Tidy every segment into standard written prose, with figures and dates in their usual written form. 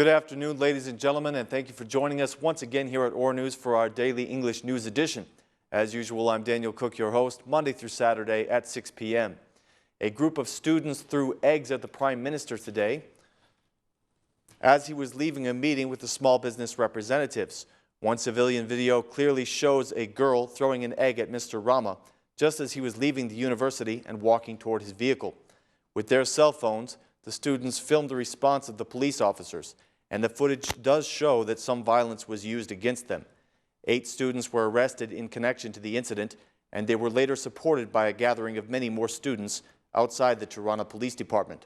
Good afternoon, ladies and gentlemen, and thank you for joining us once again here at OR News for our daily English news edition. As usual, I'm Daniel Cook, your host, Monday through Saturday at 6 p.m. A group of students threw eggs at the Prime Minister today as he was leaving a meeting with the small business representatives. One civilian video clearly shows a girl throwing an egg at Mr. Rama just as he was leaving the university and walking toward his vehicle. With their cell phones, the students filmed the response of the police officers, and the footage does show that some violence was used against them. 8 students were arrested in connection to the incident, and they were later supported by a gathering of many more students outside the Tirana Police Department.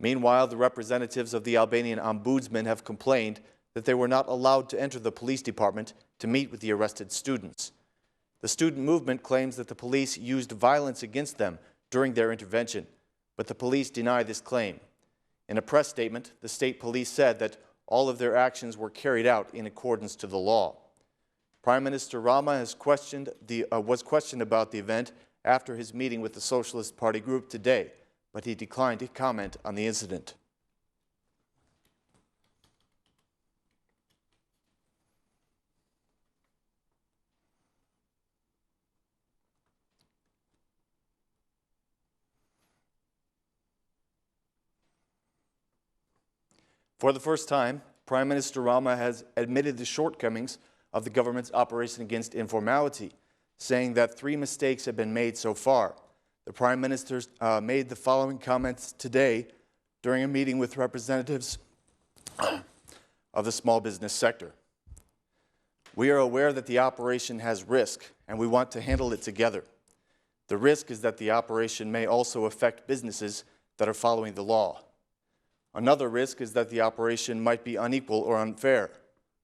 Meanwhile, the representatives of the Albanian Ombudsman have complained that they were not allowed to enter the police department to meet with the arrested students. The student movement claims that the police used violence against them during their intervention, but the police deny this claim. In a press statement, the state police said that all of their actions were carried out in accordance to the law. Prime Minister Rama was questioned about the event after his meeting with the Socialist Party group today, but he declined to comment on the incident. For the first time, Prime Minister Rama has admitted the shortcomings of the government's operation against informality, saying that 3 mistakes have been made so far. The Prime Minister made the following comments today during a meeting with representatives of the small business sector. We are aware that the operation has risk, and we want to handle it together. The risk is that the operation may also affect businesses that are following the law. Another risk is that the operation might be unequal or unfair.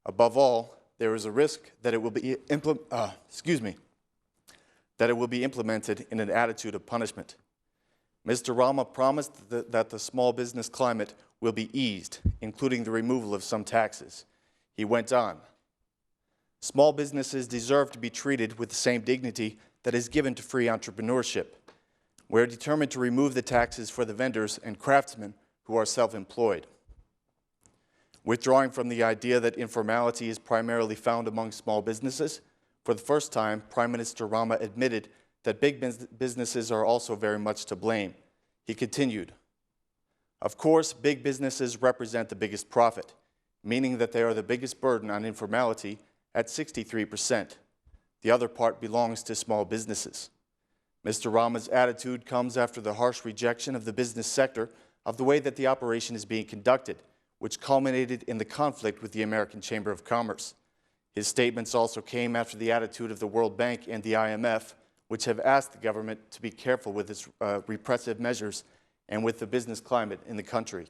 Above all, there is a risk that it will be implemented in an attitude of punishment. Mr. Rama promised that the small business climate will be eased, including the removal of some taxes. He went on, "Small businesses deserve to be treated with the same dignity that is given to free entrepreneurship. We are determined to remove the taxes for the vendors and craftsmen who are self-employed." Withdrawing from the idea that informality is primarily found among small businesses, for the first time, Prime Minister Rama admitted that big businesses are also very much to blame. He continued, "Of course, big businesses represent the biggest profit, meaning that they are the biggest burden on informality at 63%. The other part belongs to small businesses." Mr. Rama's attitude comes after the harsh rejection of the business sector of the way that the operation is being conducted, which culminated in the conflict with the American Chamber of Commerce. His statements also came after the attitude of the World Bank and the IMF, which have asked the government to be careful with its repressive measures and with the business climate in the country.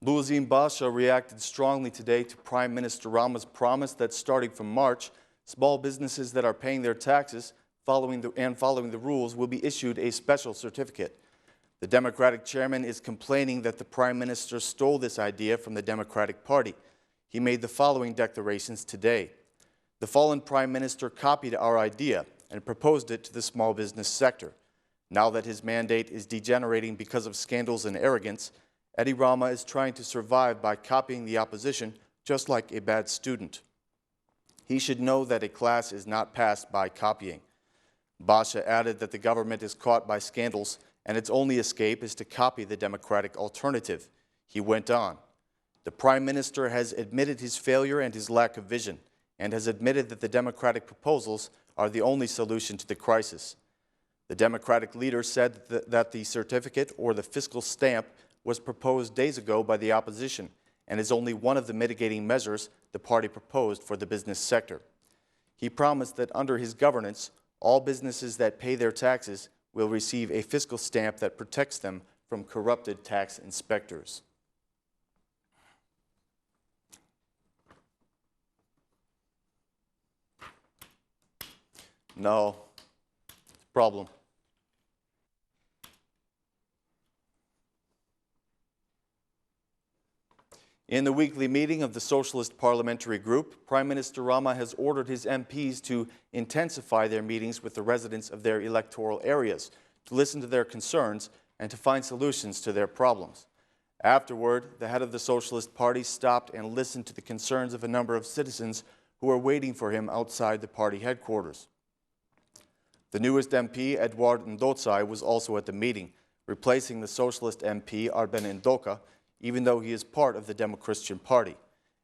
Basha reacted strongly today to Prime Minister Rama's promise that starting from March, small businesses that are paying their taxes following the rules will be issued a special certificate. The Democratic chairman is complaining that the Prime Minister stole this idea from the Democratic Party. He made the following declarations today. "The fallen Prime Minister copied our idea and proposed it to the small business sector. Now that his mandate is degenerating because of scandals and arrogance, Eddie Rama is trying to survive by copying the opposition, just like a bad student. He should know that a class is not passed by copying." Basha added that the government is caught by scandals and its only escape is to copy the democratic alternative. He went on, "The Prime Minister has admitted his failure and his lack of vision, and has admitted that the democratic proposals are the only solution to the crisis." The Democratic leader said that the certificate or the fiscal stamp was proposed days ago by the opposition and is only one of the mitigating measures the party proposed for the business sector. He promised that under his governance, all businesses that pay their taxes will receive a fiscal stamp that protects them from corrupted tax inspectors. No. It's a problem. In the weekly meeting of the Socialist Parliamentary Group, Prime Minister Rama has ordered his MPs to intensify their meetings with the residents of their electoral areas, to listen to their concerns and to find solutions to their problems. Afterward, the head of the Socialist Party stopped and listened to the concerns of a number of citizens who were waiting for him outside the party headquarters. The newest MP, Edward Ndotsai, was also at the meeting, replacing the Socialist MP, Arben Ndoka, even though he is part of the Demo-Christian Party.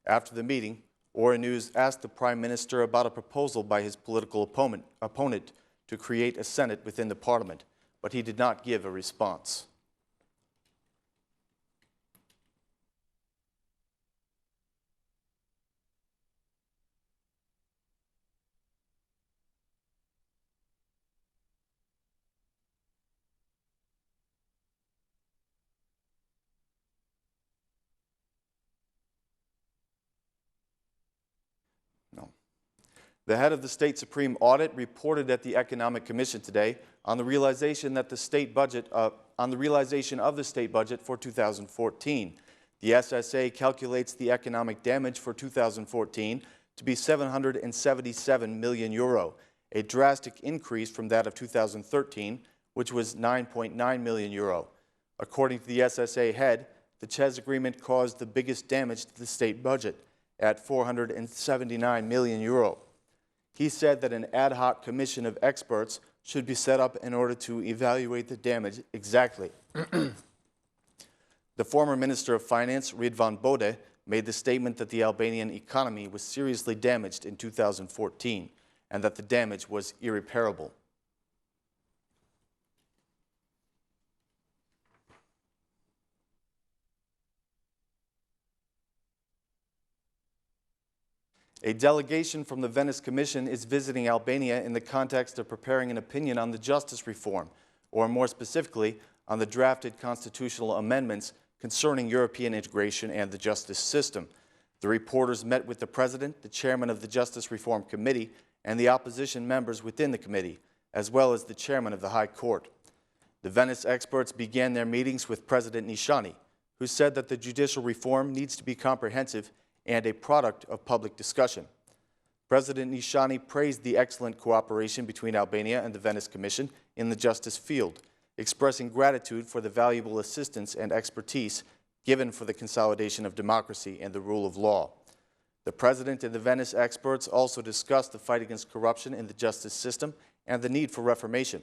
After the meeting, Ora News asked the Prime Minister about a proposal by his political opponent to create a Senate within the Parliament, but he did not give a response. No. The head of the State Supreme Audit reported at the Economic Commission today on the realization of the state budget for 2014. The SSA calculates the economic damage for 2014 to be €777 million, a drastic increase from that of 2013, which was €9.9 million. According to the SSA head, the CHES agreement caused the biggest damage to the state budget at €479 million. He said that an ad hoc commission of experts should be set up in order to evaluate the damage exactly. The former Minister of Finance, Ridvan Bode, made the statement that the Albanian economy was seriously damaged in 2014 and that the damage was irreparable. A delegation from the Venice Commission is visiting Albania in the context of preparing an opinion on the justice reform, or more specifically, on the drafted constitutional amendments concerning European integration and the justice system. The reporters met with the President, the Chairman of the Justice Reform Committee, and the opposition members within the committee, as well as the Chairman of the High Court. The Venice experts began their meetings with President Nishani, who said that the judicial reform needs to be comprehensive and a product of public discussion. President Nishani praised the excellent cooperation between Albania and the Venice Commission in the justice field, expressing gratitude for the valuable assistance and expertise given for the consolidation of democracy and the rule of law. The President and the Venice experts also discussed the fight against corruption in the justice system and the need for reformation.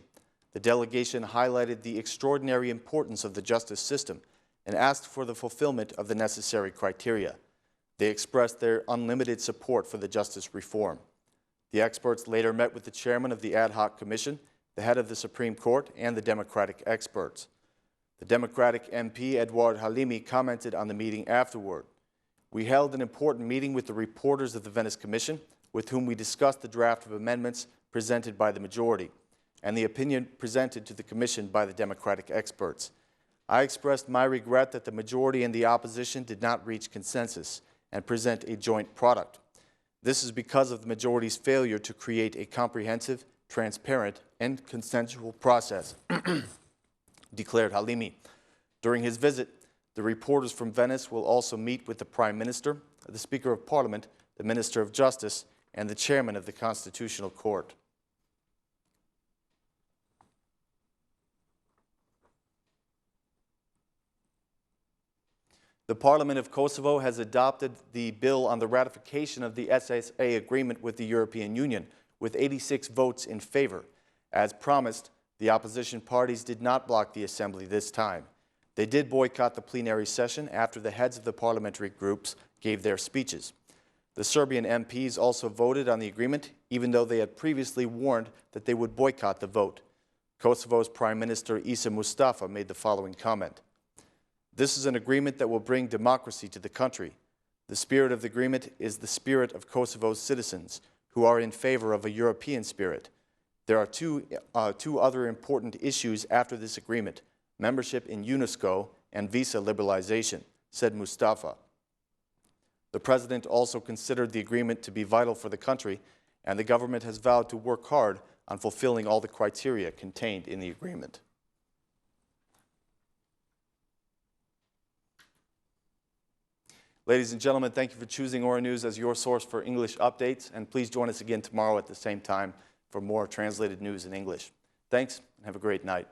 The delegation highlighted the extraordinary importance of the justice system and asked for the fulfillment of the necessary criteria. They expressed their unlimited support for the justice reform. The experts later met with the chairman of the ad hoc commission, the head of the Supreme Court, and the Democratic experts. The Democratic MP, Edward Halimi, commented on the meeting afterward. We held an important meeting with the reporters of the Venice Commission, with whom we discussed the draft of amendments presented by the majority, and the opinion presented to the Commission by the Democratic experts. I expressed my regret that the majority and the opposition did not reach consensus and present a joint product. This is because of the majority's failure to create a comprehensive, transparent, and consensual process, declared Halimi. During his visit, the reporters from Venice will also meet with the Prime Minister, the Speaker of Parliament, the Minister of Justice, and the Chairman of the Constitutional Court. The Parliament of Kosovo has adopted the bill on the ratification of the SSA agreement with the European Union, with 86 votes in favor. As promised, the opposition parties did not block the assembly this time. They did boycott the plenary session after the heads of the parliamentary groups gave their speeches. The Serbian MPs also voted on the agreement, even though they had previously warned that they would boycott the vote. Kosovo's Prime Minister Isa Mustafa made the following comment. This is an agreement that will bring democracy to the country. The spirit of the agreement is the spirit of Kosovo's citizens, who are in favor of a European spirit. There are two other important issues after this agreement, membership in UNESCO and visa liberalization, said Mustafa. The President also considered the agreement to be vital for the country, and the government has vowed to work hard on fulfilling all the criteria contained in the agreement. Ladies and gentlemen, thank you for choosing Ora News as your source for English updates, and please join us again tomorrow at the same time for more translated news in English. Thanks, and have a great night.